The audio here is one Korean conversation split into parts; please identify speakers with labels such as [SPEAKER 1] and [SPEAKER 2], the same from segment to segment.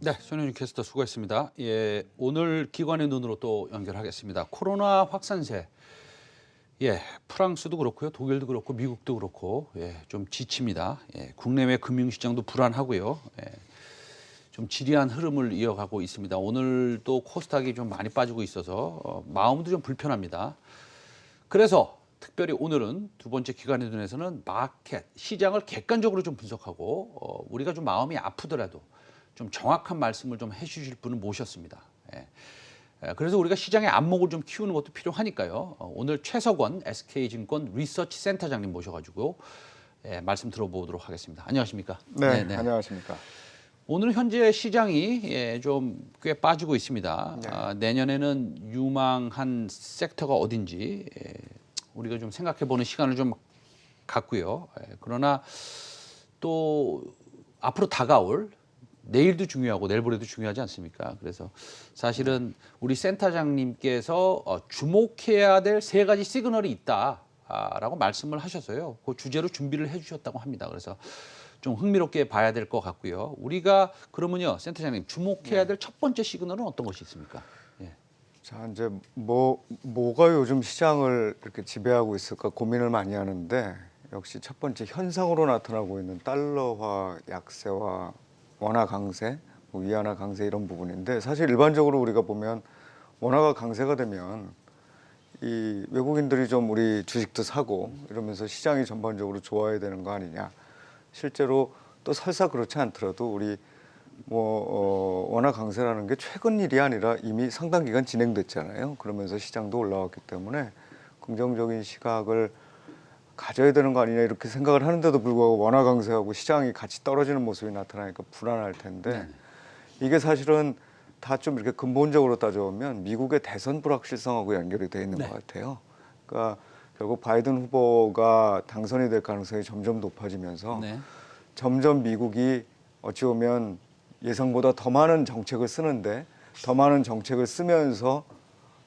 [SPEAKER 1] 네, 손현준 캐스터 수고했습니다. 예, 오늘 기관의 눈으로 또 연결하겠습니다. 코로나 확산세. 예, 프랑스도 그렇고요, 독일도 그렇고, 미국도 그렇고, 예, 좀 지칩니다. 예, 국내외 금융시장도 불안하고요. 예, 좀 지리한 흐름을 이어가고 있습니다. 오늘도 코스닥이 좀 많이 빠지고 있어서 마음도 좀 불편합니다. 그래서 특별히 오늘은 두 번째 기관의 눈에서는 마켓, 시장을 객관적으로 좀 분석하고 우리가 좀 마음이 아프더라도 좀 정확한 말씀을 좀 해주실 분을 모셨습니다. 예. 그래서 우리가 시장의 안목을 좀 키우는 것도 필요하니까요. 오늘 최석원 SK증권 리서치 센터장님 모셔가지고 예, 말씀 들어보도록 하겠습니다. 안녕하십니까?
[SPEAKER 2] 네,
[SPEAKER 1] 네네.
[SPEAKER 2] 안녕하십니까.
[SPEAKER 1] 오늘 현재 시장이 예, 좀 꽤 빠지고 있습니다.
[SPEAKER 2] 네.
[SPEAKER 1] 내년에는 유망한 섹터가 어딘지 예, 우리가 좀 생각해보는 시간을 좀 갖고요. 예, 그러나 또 앞으로 다가올 내일도 중요하고 내일 모레도 중요하지 않습니까? 그래서 사실은 우리 센터장님께서 주목해야 될 세 가지 시그널이 있다라고 말씀을 하셔서요. 그 주제로 준비를 해주셨다고 합니다. 그래서 좀 흥미롭게 봐야 될 것 같고요. 우리가 그러면요, 센터장님 주목해야 될 첫 번째 시그널은 어떤 것이 있습니까? 예.
[SPEAKER 2] 자, 이제 뭐가 요즘 시장을 이렇게 지배하고 있을까 고민을 많이 하는데 역시 첫 번째 현상으로 나타나고 있는 달러화 약세와 원화 강세, 위안화 강세 이런 부분인데 사실 일반적으로 우리가 보면 원화가 강세가 되면 이 외국인들이 좀 우리 주식도 사고 이러면서 시장이 전반적으로 좋아야 되는 거 아니냐. 실제로 또 설사 그렇지 않더라도 우리 원화 강세라는 게 최근 일이 아니라 이미 상당 기간 진행됐잖아요. 그러면서 시장도 올라왔기 때문에 긍정적인 시각을 가져야 되는 거 아니냐 이렇게 생각을 하는데도 불구하고 원화 강세하고 시장이 같이 떨어지는 모습이 나타나니까 불안할 텐데 이게 사실은 다 좀 이렇게 근본적으로 따져보면 미국의 대선 불확실성하고 연결이 돼 있는 것 같아요. 그러니까 결국 바이든 후보가 당선이 될 가능성이 점점 높아지면서
[SPEAKER 1] 네.
[SPEAKER 2] 점점 미국이 어찌 보면 예상보다 더 많은 정책을 쓰는데 더 많은 정책을 쓰면서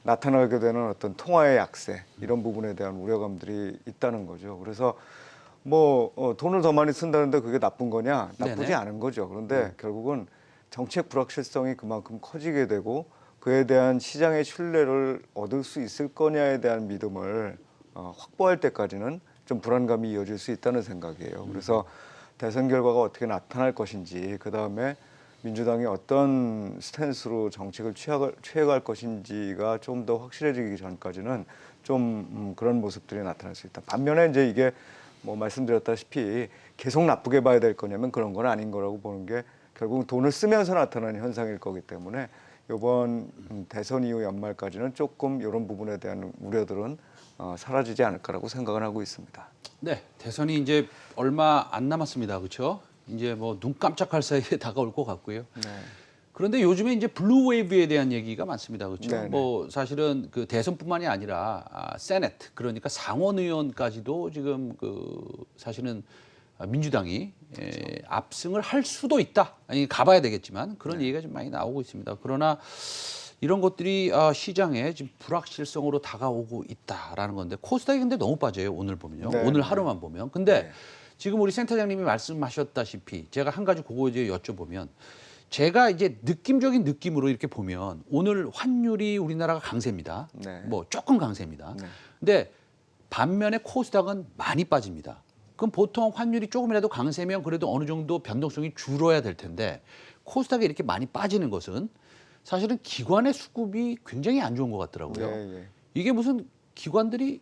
[SPEAKER 2] 나타나게 되는 어떤 통화의 약세 이런 부분에 대한 우려감들이 있다는 거죠. 그래서 돈을 더 많이 쓴다는데 그게 나쁜 거냐? 나쁘지
[SPEAKER 1] 네네.
[SPEAKER 2] 않은 거죠. 그런데 결국은 정책 불확실성이 그만큼 커지게 되고 그에 대한 시장의 신뢰를 얻을 수 있을 거냐에 대한 믿음을 확보할 때까지는 좀 불안감이 이어질 수 있다는 생각이에요. 그래서 대선 결과가 어떻게 나타날 것인지, 그 다음에 민주당이 어떤 스탠스로 정책을 취해갈 것인지가 좀 더 확실해지기 전까지는 좀 그런 모습들이 나타날 수 있다. 반면에 이제 이게 말씀드렸다시피 계속 나쁘게 봐야 될 거냐면 그런 건 아닌 거라고 보는 게 결국 돈을 쓰면서 나타나는 현상일 거기 때문에 이번 대선 이후 연말까지는 조금 이런 부분에 대한 우려들은 사라지지 않을 거라고 생각을 하고 있습니다.
[SPEAKER 1] 네, 대선이 이제 얼마 안 남았습니다. 그렇죠? 이제 뭐 눈 깜짝할 사이에 다가올 것 같고요.
[SPEAKER 2] 네.
[SPEAKER 1] 그런데 요즘에 이제 블루 웨이브에 대한 얘기가 많습니다. 그렇죠?
[SPEAKER 2] 네네.
[SPEAKER 1] 뭐 사실은 그 대선뿐만이 아니라 세네트 그러니까 상원 의원까지도 지금 그 사실은 민주당이 압승을 할 수도 있다. 아니 가봐야 되겠지만 그런 얘기가 좀 많이 나오고 있습니다. 그러나 이런 것들이 시장에 지금 불확실성으로 다가오고 있다라는 건데 코스닥이 근데 너무 빠져요. 오늘 보면요.
[SPEAKER 2] 네,
[SPEAKER 1] 오늘
[SPEAKER 2] 네.
[SPEAKER 1] 하루만 보면. 근데
[SPEAKER 2] 네.
[SPEAKER 1] 지금 우리 센터장님이 말씀하셨다시피 제가 한 가지 그거 이제 여쭤보면 제가 이제 느낌적인 느낌으로 이렇게 보면 오늘 환율이 우리나라가 강세입니다.
[SPEAKER 2] 네.
[SPEAKER 1] 뭐 조금 강세입니다.
[SPEAKER 2] 네.
[SPEAKER 1] 근데 반면에 코스닥은 많이 빠집니다. 그럼 보통 환율이 조금이라도 강세면 그래도 어느 정도 변동성이 줄어야 될 텐데 코스닥이 이렇게 많이 빠지는 것은 사실은 기관의 수급이 굉장히 안 좋은 것 같더라고요.
[SPEAKER 2] 예, 예.
[SPEAKER 1] 이게 무슨 기관들이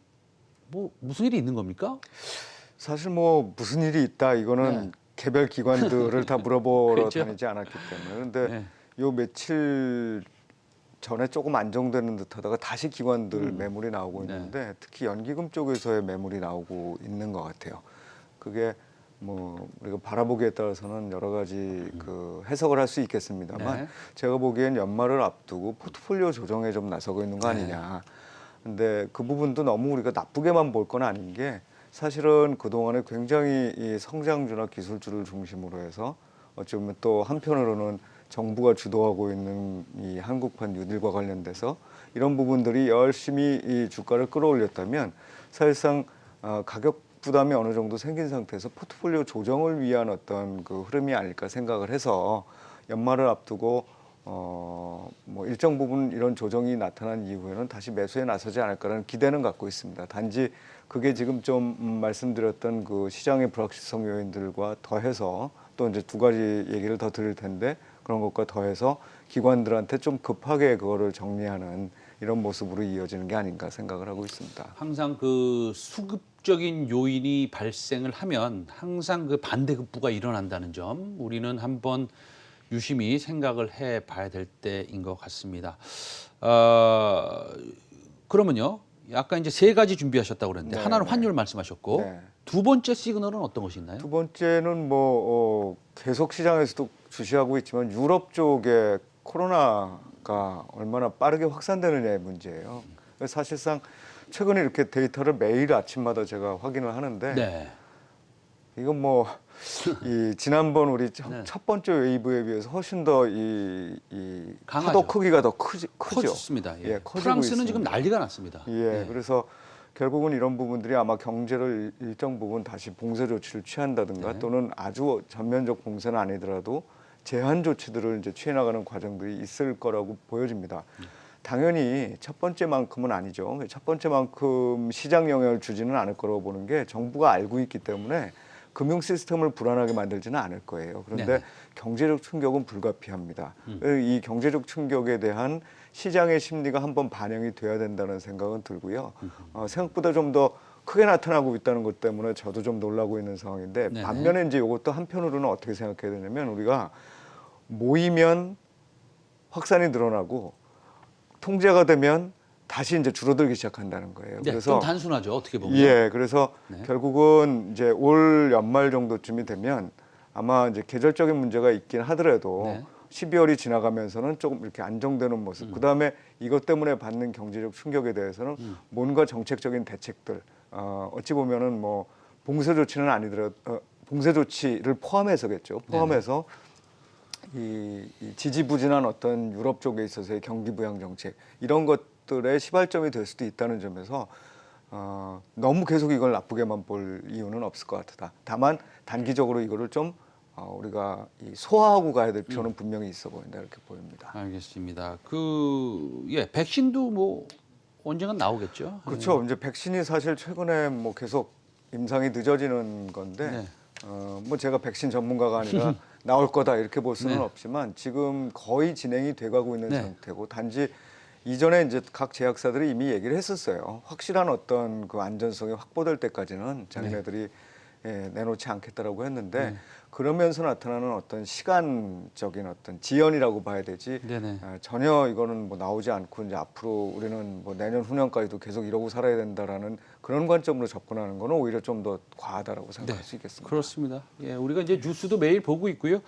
[SPEAKER 1] 무슨 일이 있는 겁니까?
[SPEAKER 2] 사실 무슨 일이 있다 이거는
[SPEAKER 1] 네.
[SPEAKER 2] 개별 기관들을 다 물어보러
[SPEAKER 1] 그렇죠.
[SPEAKER 2] 다니지 않았기 때문에 그런데
[SPEAKER 1] 네.
[SPEAKER 2] 요 며칠 전에 조금 안정되는 듯하다가 다시 기관들 매물이 나오고
[SPEAKER 1] 네.
[SPEAKER 2] 있는데 특히 연기금 쪽에서의 매물이 나오고 있는 것 같아요. 그게 우리가 바라보기에 따라서는 여러 가지 그 해석을 할 수 있겠습니다만
[SPEAKER 1] 네.
[SPEAKER 2] 제가 보기엔 연말을 앞두고 포트폴리오 조정에 좀 나서고 있는 거 아니냐. 근데 그 부분도 너무 우리가 나쁘게만 볼 건 아닌 게 사실은 그동안에 굉장히 이 성장주나 기술주를 중심으로 해서 어찌 보면 또 한편으로는 정부가 주도하고 있는 이 한국판 뉴딜과 관련돼서 이런 부분들이 열심히 이 주가를 끌어올렸다면 사실상 가격 부담이 어느 정도 생긴 상태에서 포트폴리오 조정을 위한 어떤 그 흐름이 아닐까 생각을 해서 연말을 앞두고 뭐 일정 부분 이런 조정이 나타난 이후에는 다시 매수에 나서지 않을까라는 기대는 갖고 있습니다. 단지 그게 지금 좀 말씀드렸던 그 시장의 불확실성 요인들과 더해서 또 이제 두 가지 얘기를 더 드릴 텐데 그런 것과 더해서 기관들한테 좀 급하게 그거를 정리하는 이런 모습으로 이어지는 게 아닌가 생각을 하고 있습니다.
[SPEAKER 1] 항상 그 수급적인 요인이 발생을 하면 항상 그 반대급부가 일어난다는 점 우리는 한번 유심히 생각을 해봐야 될 때인 것 같습니다. 그러면요, 아까 이제 세 가지 준비하셨다고 그랬는데
[SPEAKER 2] 네,
[SPEAKER 1] 하나는
[SPEAKER 2] 네.
[SPEAKER 1] 환율 말씀하셨고
[SPEAKER 2] 네.
[SPEAKER 1] 두 번째 시그널은 어떤 것이 있나요?
[SPEAKER 2] 두 번째는 뭐 계속 시장에서도 주시하고 있지만 유럽 쪽에 코로나가 얼마나 빠르게 확산되느냐의 문제예요. 그래서 사실상 최근에 이렇게 데이터를 매일 아침마다 제가 확인을 하는데
[SPEAKER 1] 네.
[SPEAKER 2] 이건 뭐 이 지난번 우리
[SPEAKER 1] 네.
[SPEAKER 2] 첫 번째 웨이브에 비해서 훨씬 더 이
[SPEAKER 1] 강하죠.
[SPEAKER 2] 파도 크기가 더 크죠.
[SPEAKER 1] 커졌습니다. 예.
[SPEAKER 2] 커지고
[SPEAKER 1] 프랑스는 지금
[SPEAKER 2] 있습니다.
[SPEAKER 1] 난리가 났습니다.
[SPEAKER 2] 예, 그래서 결국은 이런 부분들이 아마 경제를 일정 부분 다시 봉쇄 조치를 취한다든가
[SPEAKER 1] 네.
[SPEAKER 2] 또는 아주 전면적 봉쇄는 아니더라도 제한 조치들을 이제 취해 나가는 과정들이 있을 거라고 보여집니다. 당연히 첫 번째만큼은 아니죠. 첫 번째만큼 시장 영향을 주지는 않을 거라고 보는 게 정부가 알고 있기 때문에 금융 시스템을 불안하게 만들지는 않을 거예요. 그런데
[SPEAKER 1] 네네.
[SPEAKER 2] 경제적 충격은 불가피합니다. 이 경제적 충격에 대한 시장의 심리가 한번 반영이 돼야 된다는 생각은 들고요. 생각보다 좀 더 크게 나타나고 있다는 것 때문에 저도 좀 놀라고 있는 상황인데
[SPEAKER 1] 네네.
[SPEAKER 2] 반면에 이제 이것도 한편으로는 어떻게 생각해야 되냐면 우리가 모이면 확산이 늘어나고 통제가 되면 다시 이제 줄어들기 시작한다는 거예요.
[SPEAKER 1] 네,
[SPEAKER 2] 그래서
[SPEAKER 1] 좀 단순하죠. 어떻게 보면.
[SPEAKER 2] 예, 그래서
[SPEAKER 1] 네.
[SPEAKER 2] 결국은 이제 올 연말 정도쯤이 되면 아마 이제 계절적인 문제가 있긴 하더라도
[SPEAKER 1] 네.
[SPEAKER 2] 12월이 지나가면서는 조금 이렇게 안정되는 모습. 그다음에 이것 때문에 받는 경제적 충격에 대해서는 뭔가 정책적인 대책들. 어찌 보면은 뭐 봉쇄 조치는 아니더라도 봉쇄 조치를 포함해서겠죠. 포함해서 이 지지부진한 어떤 유럽 쪽에 있어서의 경기 부양 정책 이런 것들의 시발점이 될 수도 있다는 점에서 너무 계속 이걸 나쁘게만 볼 이유는 없을 것 같다. 다만 단기적으로 이거를 좀 우리가 소화하고 가야 될 필요는 분명히 있어 보인다 이렇게 보입니다.
[SPEAKER 1] 알겠습니다. 백신도 뭐 언젠간 나오겠죠.
[SPEAKER 2] 그렇죠. 이제 백신이 사실 최근에 뭐 계속 임상이 늦어지는 건데
[SPEAKER 1] 네.
[SPEAKER 2] 뭐 제가 백신 전문가가 아니라 나올 거다 이렇게 볼 수는
[SPEAKER 1] 네.
[SPEAKER 2] 없지만 지금 거의 진행이 돼가고 있는
[SPEAKER 1] 네.
[SPEAKER 2] 상태고 단지 이전에 이제 각 제약사들이 이미 얘기를 했었어요. 확실한 어떤 그 안전성이 확보될 때까지는 자기네들이 내놓지 않겠다라고 했는데
[SPEAKER 1] 네.
[SPEAKER 2] 그러면서 나타나는 어떤 시간적인 어떤 지연이라고 봐야 되지
[SPEAKER 1] 네네.
[SPEAKER 2] 전혀 이거는 뭐 나오지 않고 이제 앞으로 우리는 뭐 내년 후년까지도 계속 이러고 살아야 된다라는 그런 관점으로 접근하는 거는 오히려 좀 더 과하다라고 생각할 수 있겠습니다.
[SPEAKER 1] 그렇습니다. 예, 우리가 이제 뉴스도 매일 보고 있고요.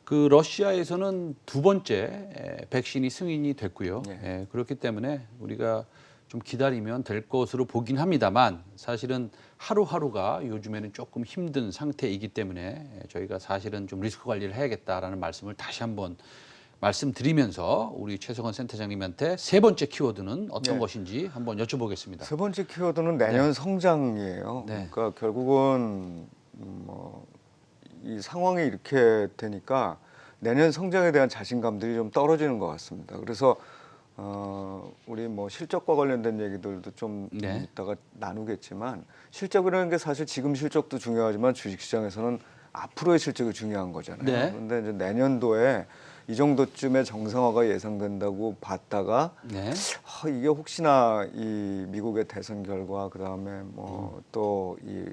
[SPEAKER 1] 그 러시아에서는 두 번째 백신이 승인이 됐고요.
[SPEAKER 2] 네.
[SPEAKER 1] 예, 그렇기 때문에 우리가 좀 기다리면 될 것으로 보긴 합니다만 사실은 하루하루가 요즘에는 조금 힘든 상태이기 때문에 저희가 사실은 좀 리스크 관리를 해야겠다라는 말씀을 다시 한번 말씀드리면서 우리 최석원 센터장님한테 세 번째 키워드는 어떤
[SPEAKER 2] 네.
[SPEAKER 1] 것인지 한번 여쭤보겠습니다.
[SPEAKER 2] 세 번째 키워드는 내년
[SPEAKER 1] 네.
[SPEAKER 2] 성장이에요.
[SPEAKER 1] 네.
[SPEAKER 2] 그러니까 결국은 이 상황이 이렇게 되니까 내년 성장에 대한 자신감들이 좀 떨어지는 것 같습니다. 그래서 우리 뭐 실적과 관련된 얘기들도 좀
[SPEAKER 1] 네.
[SPEAKER 2] 이따가 나누겠지만 실적이라는 게 사실 지금 실적도 중요하지만 주식시장에서는 앞으로의 실적이 중요한 거잖아요.
[SPEAKER 1] 네.
[SPEAKER 2] 그런데 이제 내년도에 이 정도쯤의 정상화가 예상된다고 봤다가
[SPEAKER 1] 네.
[SPEAKER 2] 이게 혹시나 이 미국의 대선 결과 그다음에 뭐 또 이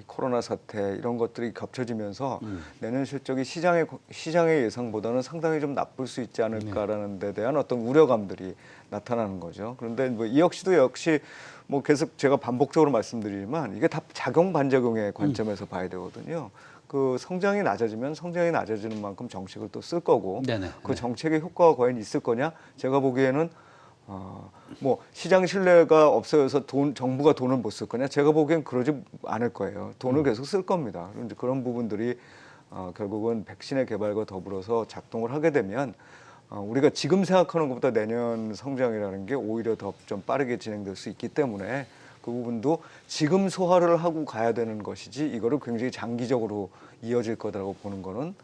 [SPEAKER 2] 코로나 사태 이런 것들이 겹쳐지면서 내년 실적이 시장의 예상보다는 상당히 좀 나쁠 수 있지 않을까라는 데 대한 어떤 우려감들이 나타나는 거죠. 그런데 뭐 이 역시 뭐 계속 제가 반복적으로 말씀드리지만 이게 다 작용 반작용의 관점에서 봐야 되거든요. 그 성장이 낮아지면 성장이 낮아지는 만큼 정책을 또 쓸 거고
[SPEAKER 1] 네네.
[SPEAKER 2] 그 정책의 효과가 과연 있을 거냐? 제가 보기에는 뭐 시장 신뢰가 없어져서 정부가 돈을 못 쓸 거냐? 제가 보기엔 그러지 않을 거예요. 돈을 계속 쓸 겁니다. 그런데 그런 부분들이 결국은 백신의 개발과 더불어서 작동을 하게 되면 우리가 지금 생각하는 것보다 내년 성장이라는 게 오히려 더 좀 빠르게 진행될 수 있기 때문에 그 부분도 지금 소화를 하고 가야 되는 것이지 이거를 굉장히 장기적으로 이어질 거라고 보는 거는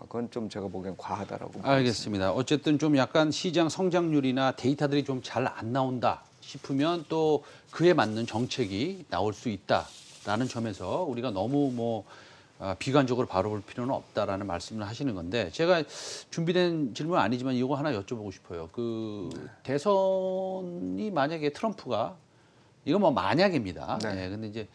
[SPEAKER 2] 그건 좀 제가 보기엔 과하다라고 보고
[SPEAKER 1] 알겠습니다. 어쨌든 좀 약간 시장 성장률이나 데이터들이 좀 잘 안 나온다 싶으면 또 그에 맞는 정책이 나올 수 있다라는 점에서 우리가 너무 비관적으로 바라볼 필요는 없다라는 말씀을 하시는 건데 제가 준비된 질문 아니지만 이거 하나 여쭤보고 싶어요. 그 대선이 만약에 트럼프가 이거 뭐 만약입니다.
[SPEAKER 2] 네.
[SPEAKER 1] 예, 근데 이제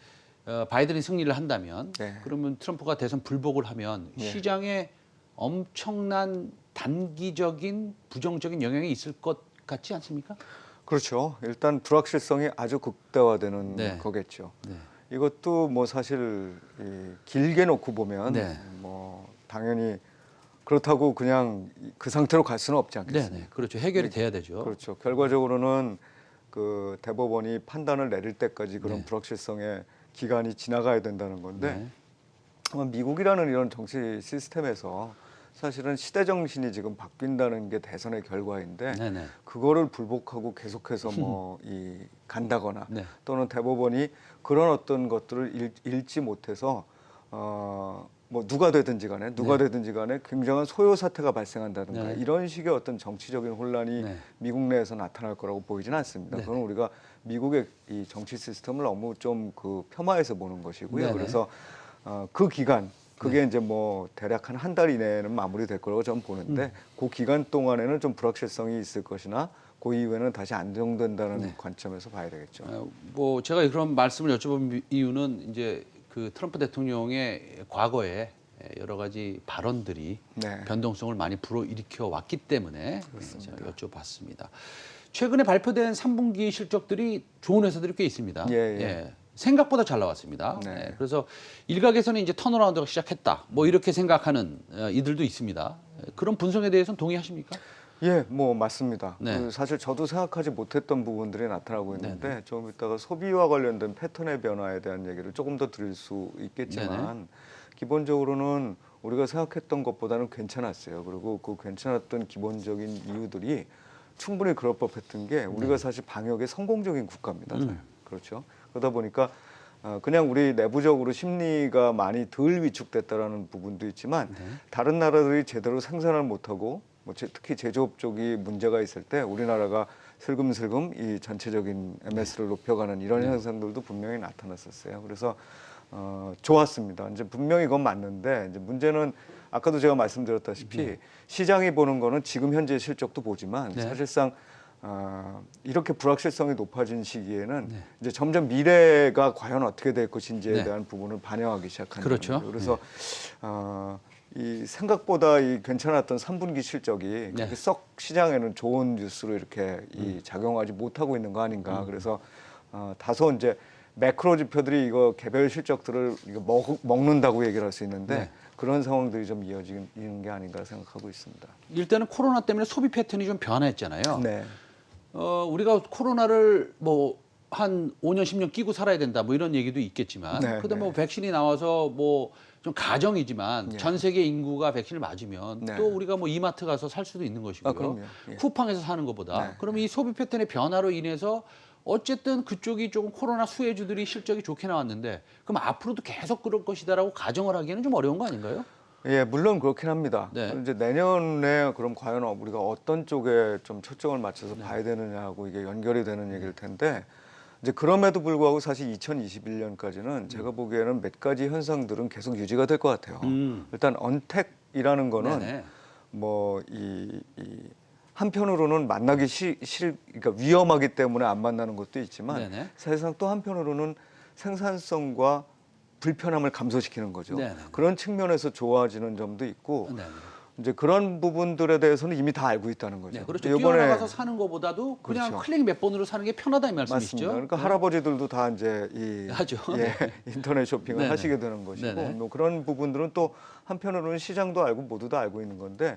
[SPEAKER 1] 바이든이 승리를 한다면
[SPEAKER 2] 네.
[SPEAKER 1] 그러면 트럼프가 대선 불복을 하면
[SPEAKER 2] 네.
[SPEAKER 1] 시장에 엄청난 단기적인 부정적인 영향이 있을 것 같지 않습니까?
[SPEAKER 2] 그렇죠. 일단 불확실성이 아주 극대화되는
[SPEAKER 1] 네.
[SPEAKER 2] 거겠죠.
[SPEAKER 1] 네.
[SPEAKER 2] 이것도 뭐 사실 길게 놓고 보면
[SPEAKER 1] 네.
[SPEAKER 2] 뭐 당연히 그렇다고 그냥 그 상태로 갈 수는 없지
[SPEAKER 1] 네,
[SPEAKER 2] 않겠습니까?
[SPEAKER 1] 네. 그렇죠. 해결이 돼야 되죠.
[SPEAKER 2] 그렇죠. 결과적으로는 그 대법원이 판단을 내릴 때까지 그런
[SPEAKER 1] 네.
[SPEAKER 2] 불확실성의 기간이 지나가야 된다는 건데
[SPEAKER 1] 네.
[SPEAKER 2] 아마 미국이라는 이런 정치 시스템에서 사실은 시대 정신이 지금 바뀐다는 게 대선의 결과인데
[SPEAKER 1] 네, 네.
[SPEAKER 2] 그거를 불복하고 계속해서 간다거나
[SPEAKER 1] 네.
[SPEAKER 2] 또는 대법원이 그런 어떤 것들을 읽지 못해서 뭐 누가 되든지 간에 굉장한 소요 사태가 발생한다든가
[SPEAKER 1] 네.
[SPEAKER 2] 이런 식의 어떤 정치적인 혼란이
[SPEAKER 1] 네.
[SPEAKER 2] 미국 내에서 나타날 거라고 보이지는 않습니다.
[SPEAKER 1] 네.
[SPEAKER 2] 그건 우리가 미국의 이 정치 시스템을 너무 좀 그 폄하해서 보는 것이고요.
[SPEAKER 1] 네.
[SPEAKER 2] 그래서 그 기간 그게 이제 뭐 대략 한 달 이내에는 마무리될 거라고 저는 보는데 그 기간 동안에는 좀 불확실성이 있을 것이나 그 이후에는 다시 안정된다는 관점에서 봐야 되겠죠.
[SPEAKER 1] 뭐 제가 그런 말씀을 여쭤본 이유는 이제 그 트럼프 대통령의 과거에 여러 가지 발언들이
[SPEAKER 2] 네.
[SPEAKER 1] 변동성을 많이 불어일으켜 왔기 때문에 제가 여쭤봤습니다. 최근에 발표된 3분기 실적들이 좋은 회사들이 꽤 있습니다.
[SPEAKER 2] 예.
[SPEAKER 1] 생각보다 잘 나왔습니다.
[SPEAKER 2] 네.
[SPEAKER 1] 예, 그래서 일각에서는 이제 턴어라운드가 시작했다. 뭐 이렇게 생각하는 이들도 있습니다. 그런 분석에 대해서는 동의하십니까?
[SPEAKER 2] 예, 뭐 맞습니다.
[SPEAKER 1] 네.
[SPEAKER 2] 그 사실 저도 생각하지 못했던 부분들이 나타나고 있는데 좀 이따가 소비와 관련된 패턴의 변화에 대한 얘기를 조금 더 드릴 수 있겠지만 기본적으로는 우리가 생각했던 것보다는 괜찮았어요. 그리고 그 괜찮았던 기본적인 이유들이 충분히 그럴 법했던 게 우리가 사실 방역에 성공적인 국가입니다. 그렇죠. 그러다 보니까 그냥 우리 내부적으로 심리가 많이 덜 위축됐다라는 부분도 있지만 다른 나라들이 제대로 생산을 못하고 뭐 특히 제조업 쪽이 문제가 있을 때 우리나라가 슬금슬금 이 전체적인 MS를 높여가는 이런 현상들도 분명히 나타났었어요. 그래서 좋았습니다. 이제 분명히 그건 맞는데 이제 문제는 아까도 제가 말씀드렸다시피 시장이 보는 거는 지금 현재 실적도 보지만 사실상 이렇게 불확실성이 높아진 시기에는 이제 점점 미래가 과연 어떻게 될 것인지에 대한 부분을 반영하기 시작하는
[SPEAKER 1] 그렇죠.
[SPEAKER 2] 거예요. 그래서 이 생각보다 이 괜찮았던 3분기 실적이 그렇게 썩 시장에는 좋은 뉴스로 이렇게 이 작용하지 못하고 있는 거 아닌가. 그래서 다소 이제 매크로 지표들이 이거 개별 실적들을 이거 먹는다고 얘기를 할 수 있는데 그런 상황들이 좀 이어지는 게 아닌가 생각하고 있습니다.
[SPEAKER 1] 일단은 코로나 때문에 소비 패턴이 좀 변화했잖아요.
[SPEAKER 2] 네.
[SPEAKER 1] 우리가 코로나를 뭐 한 5년, 10년 끼고 살아야 된다 뭐 이런 얘기도 있겠지만 그다음에 뭐 백신이 나와서 뭐 좀 가정이지만 전 세계 인구가 백신을 맞으면 또 우리가 뭐 이마트 가서 살 수도 있는 것이고요.
[SPEAKER 2] 그럼요.
[SPEAKER 1] 쿠팡에서 사는 것보다. 그러면 이 소비 패턴의 변화로 인해서 어쨌든 그쪽이 조금 코로나 수혜주들이 실적이 좋게 나왔는데 그럼 앞으로도 계속 그럴 것이다라고 가정을 하기에는 좀 어려운 거 아닌가요?
[SPEAKER 2] 예, 물론 그렇긴 합니다.
[SPEAKER 1] 네.
[SPEAKER 2] 이제 내년에 그럼 과연 우리가 어떤 쪽에 좀 초점을 맞춰서 봐야 되느냐하고 이게 연결이 되는 얘기일 텐데 이제 그럼에도 불구하고 사실 2021년까지는 제가 보기에는 몇 가지 현상들은 계속 유지가 될 것 같아요. 일단 언택이라는 거는 뭐 이 한편으로는 만나기 그러니까 위험하기 때문에 안 만나는 것도 있지만 사실상 또 한편으로는 생산성과 불편함을 감소시키는 거죠. 그런 측면에서 좋아지는 점도 있고 이제 그런 부분들에 대해서는 이미 다 알고 있다는 거죠.
[SPEAKER 1] 그렇죠. 뛰어나가서 사는 것보다도 그냥 클릭 몇 번으로 사는 게 편하다 이 말씀이시죠?
[SPEAKER 2] 맞습니다. 그러니까 할아버지들도 다 이제
[SPEAKER 1] 하죠.
[SPEAKER 2] 인터넷 쇼핑을 하시게 되는 것이고 뭐 그런 부분들은 또 한편으로는 시장도 알고 모두 다 알고 있는 건데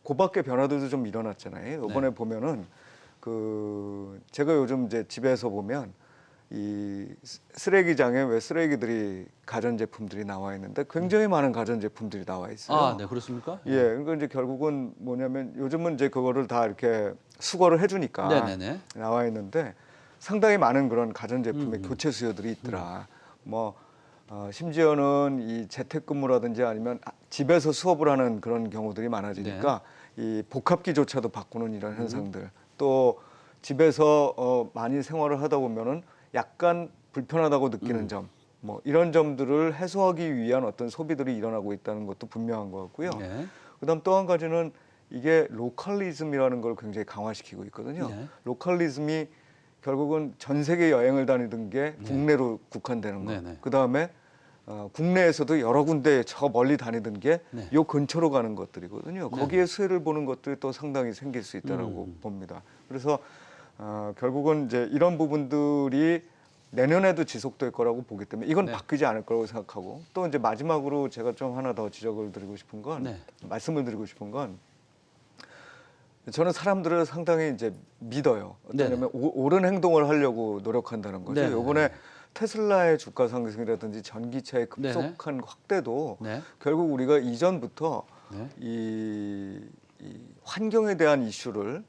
[SPEAKER 2] 그밖에 변화들도 좀 일어났잖아요. 이번에 보면은 그 제가 요즘 이제 집에서 보면 이 쓰레기장에 왜 쓰레기들이 가전제품들이 나와 있는데 굉장히 많은 가전제품들이 나와 있어요.
[SPEAKER 1] 아, 네, 그렇습니까?
[SPEAKER 2] 예, 그러니까 이제 결국은 뭐냐면 요즘은 이제 그거를 다 이렇게 수거를 해주니까 나와 있는데 상당히 많은 그런 가전제품의 교체 수요들이 있더라. 뭐 심지어는 이 재택근무라든지 아니면 집에서 수업을 하는 그런 경우들이 많아지니까 이 복합기조차도 바꾸는 이런 현상들, 또 집에서 많이 생활을 하다 보면은 약간 불편하다고 느끼는 점, 뭐 이런 점들을 해소하기 위한 어떤 소비들이 일어나고 있다는 것도 분명한 것 같고요.
[SPEAKER 1] 네.
[SPEAKER 2] 그다음 또 한 가지는 이게 로컬리즘이라는 걸 굉장히 강화시키고 있거든요.
[SPEAKER 1] 네.
[SPEAKER 2] 로컬리즘이 결국은 전 세계 여행을 다니던 게 국내로 국한되는 거.
[SPEAKER 1] 네네.
[SPEAKER 2] 그다음에 국내에서도 여러 군데 저 멀리 다니던 게
[SPEAKER 1] 네.
[SPEAKER 2] 요 근처로 가는 것들이거든요. 거기에 수혜를 보는 것들이 또 상당히 생길 수 있다라고 봅니다. 그래서 결국은 이제 이런 부분들이 내년에도 지속될 거라고 보기 때문에 이건
[SPEAKER 1] 네.
[SPEAKER 2] 바뀌지 않을 거라고 생각하고, 또 이제 마지막으로 제가 좀 하나 더 지적을 드리고 싶은 건,
[SPEAKER 1] 네.
[SPEAKER 2] 말씀을 드리고 싶은 건, 저는 사람들을 상당히 이제 믿어요. 어떠냐면 옳은 행동을 하려고 노력한다는 거죠.
[SPEAKER 1] 네네.
[SPEAKER 2] 이번에 테슬라의 주가 상승이라든지 전기차의 급속한 확대도
[SPEAKER 1] 네.
[SPEAKER 2] 결국 우리가 이전부터
[SPEAKER 1] 네.
[SPEAKER 2] 이 환경에 대한 이슈를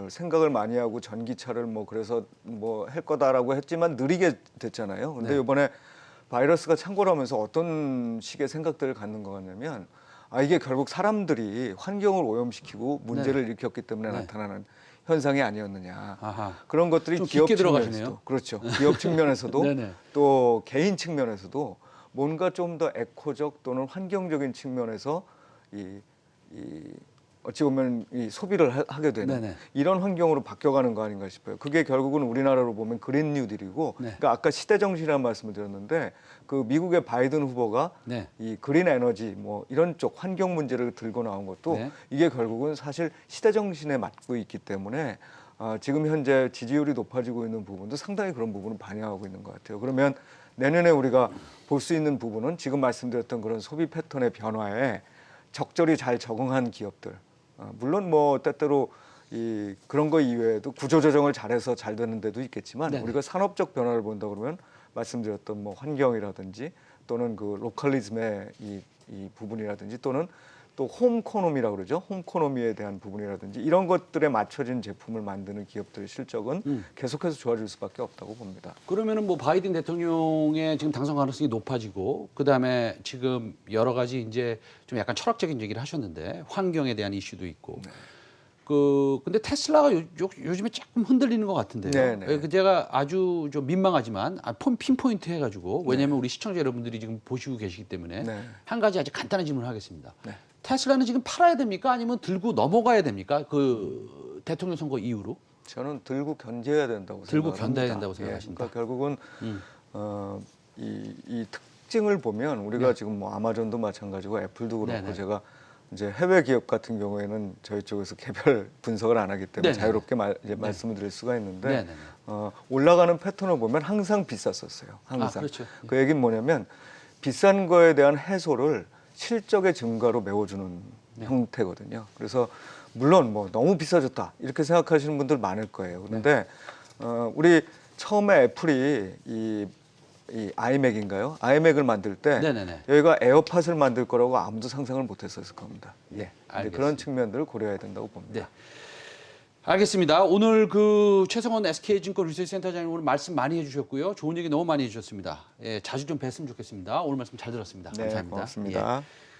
[SPEAKER 2] 생각을 많이 하고 전기차를 뭐 그래서 뭐 할 거다라고 했지만 느리게 됐잖아요. 근데 이번에 바이러스가 창궐 하면서 어떤 식의 생각들을 갖는 것 같냐면, 이게 결국 사람들이 환경을 오염시키고 문제를 일으켰기 때문에 나타나는 현상이 아니었느냐.
[SPEAKER 1] 아하.
[SPEAKER 2] 그런 것들이
[SPEAKER 1] 좀
[SPEAKER 2] 기업
[SPEAKER 1] 깊게 들어가시네요.
[SPEAKER 2] 측면에서도, 그렇죠. 기업 측면에서도
[SPEAKER 1] 네네.
[SPEAKER 2] 또 개인 측면에서도 뭔가 좀 더 에코적 또는 환경적인 측면에서 이 어찌 보면 이 소비를 하게 되는
[SPEAKER 1] 네네.
[SPEAKER 2] 이런 환경으로 바뀌어가는 거 아닌가 싶어요. 그게 결국은 우리나라로 보면 그린 뉴딜이고, 그러니까 아까 시대 정신이라는 말씀을 드렸는데, 그 미국의 바이든 후보가 이 그린 에너지 뭐 이런 쪽 환경 문제를 들고 나온 것도 이게 결국은 사실 시대 정신에 맞고 있기 때문에 지금 현재 지지율이 높아지고 있는 부분도 상당히 그런 부분을 반영하고 있는 것 같아요. 그러면 내년에 우리가 볼 수 있는 부분은 지금 말씀드렸던 그런 소비 패턴의 변화에 적절히 잘 적응한 기업들, 물론 뭐 때때로 그런 거 이외에도 구조조정을 잘해서 잘 되는 데도 있겠지만, 우리가 산업적 변화를 본다 그러면 말씀드렸던 뭐 환경이라든지 또는 그 로컬리즘의 이 부분이라든지 또는 또 홈코노미라고 그러죠. 홈코노미에 대한 부분이라든지 이런 것들에 맞춰진 제품을 만드는 기업들의 실적은 계속해서 좋아질 수밖에 없다고 봅니다.
[SPEAKER 1] 그러면은 뭐 바이든 대통령의 지금 당선 가능성이 높아지고, 그다음에 지금 여러 가지 이제 좀 약간 철학적인 얘기를 하셨는데 환경에 대한 이슈도 있고. 근데 테슬라가 요즘에 조금 흔들리는 것 같은데요. 그 제가 아주 좀 민망하지만 핀포인트 해가지고, 왜냐하면 우리 시청자 여러분들이 지금 보시고 계시기 때문에 한 가지 아주 간단한 질문을 하겠습니다. 테슬라는 지금 팔아야 됩니까? 아니면 들고 넘어가야 됩니까? 그 대통령 선거 이후로?
[SPEAKER 2] 저는 들고 견뎌야 된다고 생각합니다.
[SPEAKER 1] 들고 견뎌야 된다고 생각하십니까?
[SPEAKER 2] 그러니까 결국은 이 특징을 보면 우리가 지금 뭐 아마존도 마찬가지고 애플도 그렇고, 제가 이제 해외 기업 같은 경우에는 저희 쪽에서 개별 분석을 안 하기 때문에 자유롭게 이제 말씀을 드릴 수가 있는데, 올라가는 패턴을 보면 항상 비쌌었어요. 항상.
[SPEAKER 1] 그렇죠.
[SPEAKER 2] 그 얘기는 뭐냐면 비싼 거에 대한 해소를 실적의 증가로 메워주는 형태거든요. 그래서 물론 뭐 너무 비싸졌다 이렇게 생각하시는 분들 많을 거예요. 그런데 우리 처음에 애플이 이 아이맥인가요? 아이맥을 만들 때 여기가 에어팟을 만들 거라고 아무도 상상을 못했었을 겁니다. 그런 측면들을 고려해야 된다고 봅니다.
[SPEAKER 1] 알겠습니다. 오늘 그 최성원 SK증권 리서치센터장님 오늘 말씀 많이 해주셨고요. 좋은 얘기 너무 많이 해주셨습니다. 자주 좀 뵀으면 좋겠습니다. 오늘 말씀 잘 들었습니다. 감사합니다.
[SPEAKER 2] 고맙습니다.